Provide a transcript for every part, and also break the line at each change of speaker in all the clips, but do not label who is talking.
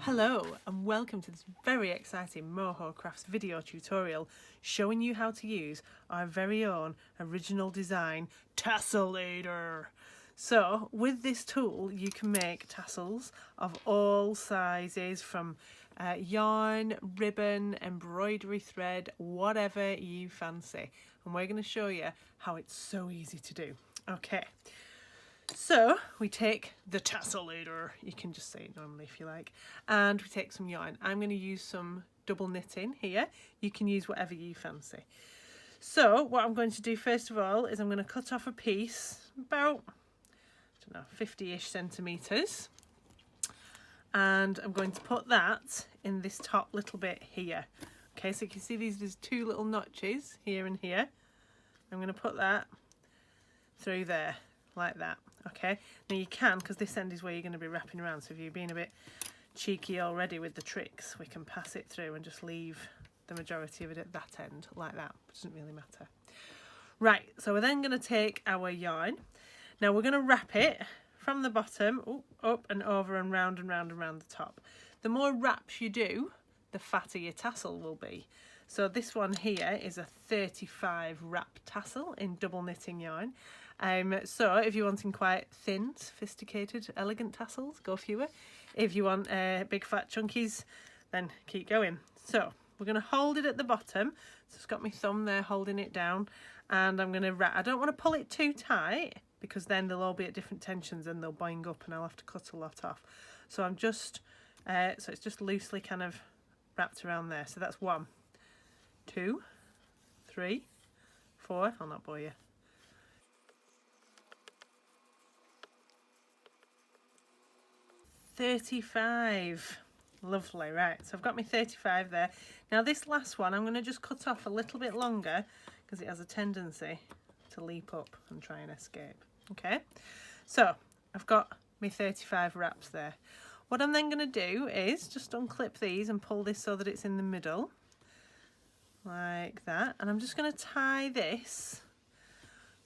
Hello and welcome to this very exciting Moho Crafts video tutorial showing you how to use our very own original design Tasselator. So with this tool you can make tassels of all sizes, from yarn, ribbon, embroidery thread, whatever you fancy, and we're going to show you how it's so easy to do. Okay. So we take the Tasselator, you can just say it normally if you like, and we take some yarn. I'm going to use some double knitting here. You can use whatever you fancy. So what I'm going to do first of all is I'm going to cut off a piece about, I don't know, 50-ish centimetres, and I'm going to put that in this top little bit here. Okay, so you can see there's two little notches here and here. I'm going to put that through there like that. Okay, now you can, because this end is where you're going to be wrapping around, so if you're being a bit cheeky already with the tricks, we can pass it through and just leave the majority of it at that end like that. It doesn't really matter. Right, so we're then going to take our yarn. Now we're going to wrap it from the bottom up and over and round and round and round the top. The more wraps you do, the fatter your tassel will be. So this one here is a 35 wrap tassel in double knitting yarn. So if you're wanting quite thin, sophisticated, elegant tassels, go fewer. If you want big fat chunkies, then keep going. So we're going to hold it at the bottom. So it's got my thumb there holding it down, and I'm going to wrap. I don't want to pull it too tight, because then they'll all be at different tensions and they'll bind up and I'll have to cut a lot off. So I'm just, so it's just loosely kind of wrapped around there. So that's 1, 2, 3, 4, I'll not bore you. 35. Lovely. Right, so I've got my 35 there. Now this last one I'm going to just cut off a little bit longer, because it has a tendency to leap up and try and escape. Okay, so I've got my 35 wraps there. What I'm then going to do is just unclip these and pull this so that it's in the middle like that, and I'm just going to tie this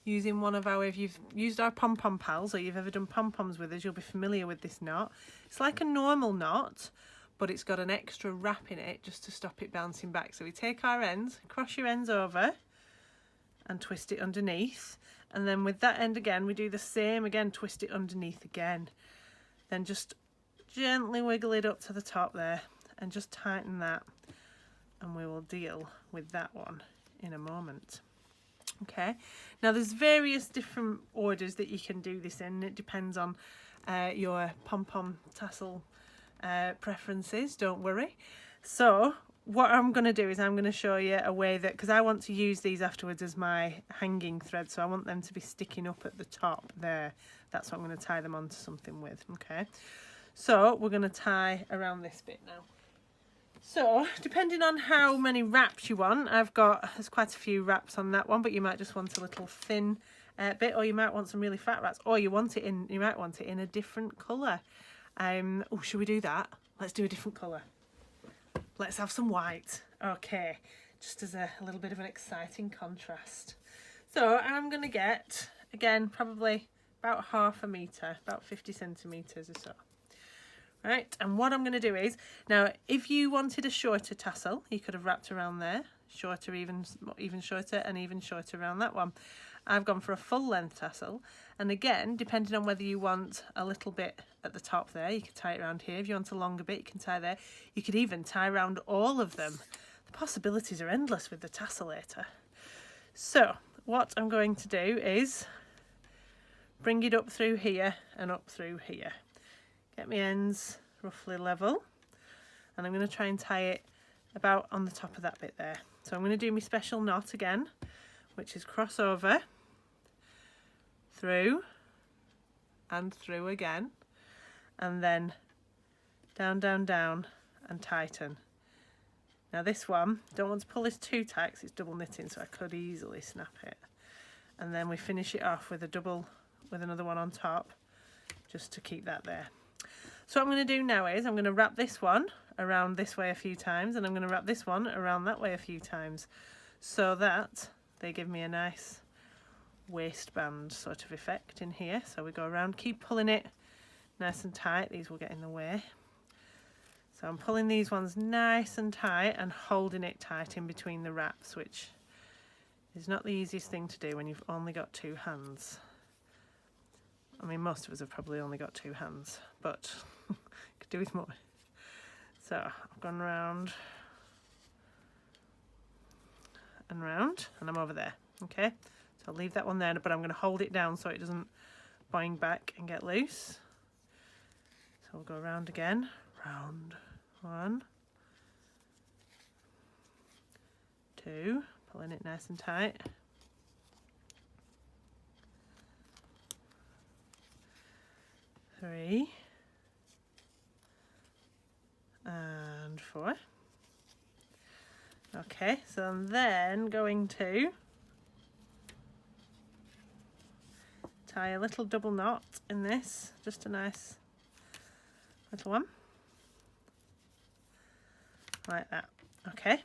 using one of our, if you've used our pom-pom pals or you've ever done pom-poms with us, you'll be familiar with this knot. It's like a normal knot, but it's got an extra wrap in it just to stop it bouncing back. So we take our ends, cross your ends over and twist it underneath, and then with that end again we do the same again, twist it underneath again, then just gently wiggle it up to the top there and just tighten that, and we will deal with that one in a moment. Okay, now there's various different orders that you can do this in. It depends on your pom-pom tassel preferences, don't worry. So what I'm going to do is I'm going to show you a way that, because I want to use these afterwards as my hanging thread, so I want them to be sticking up at the top there. That's what I'm going to tie them onto something with. Okay, so we're going to tie around this bit now. So depending on how many wraps you want, there's quite a few wraps on that one, but you might just want a little thin bit, or you might want some really fat wraps, or you might want it in a different colour. Oh, should we do that? Let's do a different colour. Let's have some white. Okay, just as a little bit of an exciting contrast. So I'm going to get, again, probably about ½ a metre, about 50 centimetres or so. Right, and what I'm going to do is, now if you wanted a shorter tassel, you could have wrapped around there, shorter, even shorter, and even shorter around that one. I've gone for a full length tassel, and again, depending on whether you want a little bit at the top there, you could tie it around here. If you want a longer bit, you can tie there. You could even tie around all of them. The possibilities are endless with the Tasselator. So what I'm going to do is bring it up through here and up through here. Get my ends roughly level, and I'm going to try and tie it about on the top of that bit there. So I'm going to do my special knot again, which is cross over, through and through again, and then down, down, down, and tighten. Now this one, don't want to pull this too tight because it's double knitting, so I could easily snap it. And then we finish it off with another one on top, just to keep that there. So what I'm going to do now is I'm going to wrap this one around this way a few times, and I'm going to wrap this one around that way a few times, so that they give me a nice waistband sort of effect in here. So we go around, keep pulling it nice and tight, these will get in the way. So I'm pulling these ones nice and tight and holding it tight in between the wraps, which is not the easiest thing to do when you've only got 2 hands. I mean, most of us have probably only got 2 hands, but could do with more. So I've gone round and round, and I'm over there. Okay, so I'll leave that one there, but I'm going to hold it down so it doesn't boing back and get loose. So we'll go round again. Round 1, 2, pulling it nice and tight. 3 and 4. Okay, so I'm then going to tie a little double knot in this, just a nice little one, like that. Okay,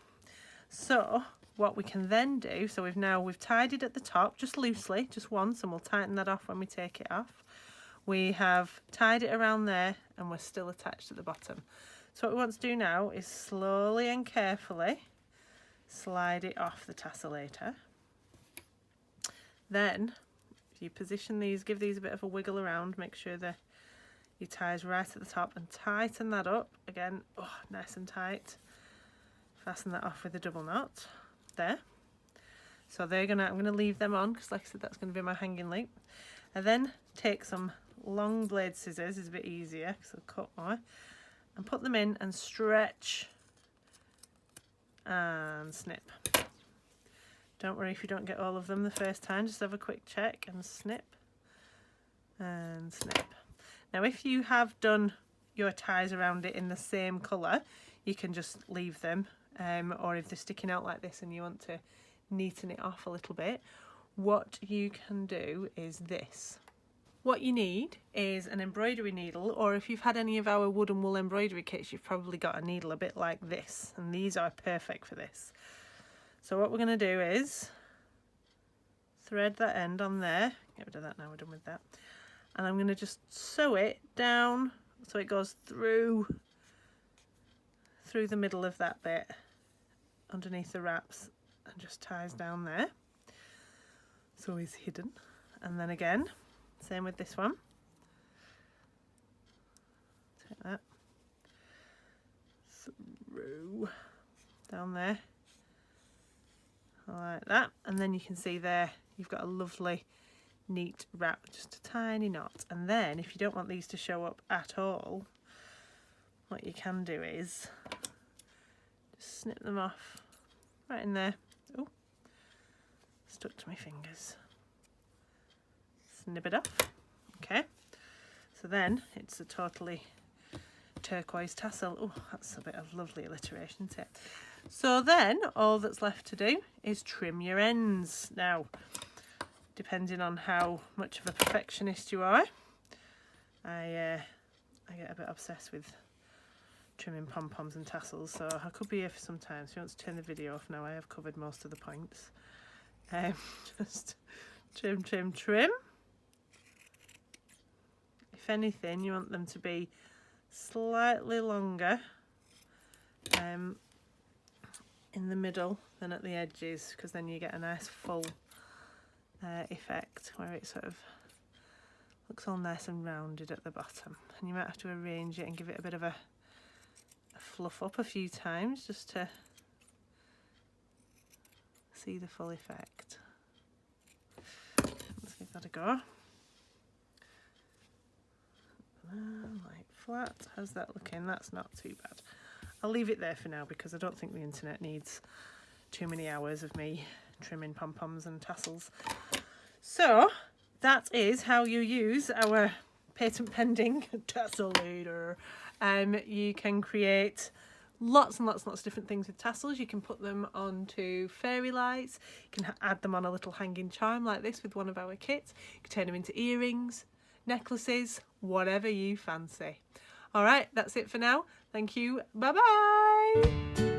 so what we can then do, so we've tied it at the top just loosely, just once, and we'll tighten that off when we take it off. We have tied it around there and we're still attached at the bottom. So what we want to do now is slowly and carefully slide it off the tassellator. Then if you position these, give these a bit of a wiggle around, make sure that your tie is right at the top, and tighten that up again, nice and tight. Fasten that off with a double knot there. So I'm gonna leave them on because, like I said, that's going to be my hanging loop. And then take some long blade scissors, is a bit easier because I'll cut more, and put them in and stretch and snip. Don't worry if you don't get all of them the first time, just have a quick check and snip and snip. Now if you have done your ties around it in the same colour, you can just leave them, or if they're sticking out like this and you want to neaten it off a little bit, what you can do is this. What you need is an embroidery needle, or if you've had any of our wood and wool embroidery kits, you've probably got a needle a bit like this, and these are perfect for this. So what we're going to do is thread that end on there, get rid of that now, we're done with that, and I'm going to just sew it down so it goes through the middle of that bit underneath the wraps and just ties down there, so it's hidden. And then again, same with this one, take that through down there like that, and then you can see there you've got a lovely neat wrap, just a tiny knot. And then if you don't want these to show up at all, what you can do is just snip them off right in there. Oh, stuck to my fingers. Snip it off. Okay, so then it's a totally turquoise tassel. Oh, that's a bit of lovely alliteration, isn't it? So then all that's left to do is trim your ends. Now, depending on how much of a perfectionist you are, I get a bit obsessed with trimming pom-poms and tassels, so I could be here for some time. So if you want to turn the video off now, I have covered most of the points. Just trim, trim, trim. If anything, you want them to be slightly longer in the middle than at the edges, because then you get a nice full effect where it sort of looks all nice and rounded at the bottom. And you might have to arrange it and give it a bit of a fluff up a few times just to see the full effect. Let's give that a go. Like flat, how's that looking? That's not too bad. I'll leave it there for now because I don't think the internet needs too many hours of me trimming pom-poms and tassels. So that is how you use our patent pending tasselator. You can create lots and lots and lots of different things with tassels. You can put them onto fairy lights, you can add them on a little hanging charm like this with one of our kits, you can turn them into earrings, necklaces, whatever you fancy. All right, that's it for now. Thank you. Bye bye.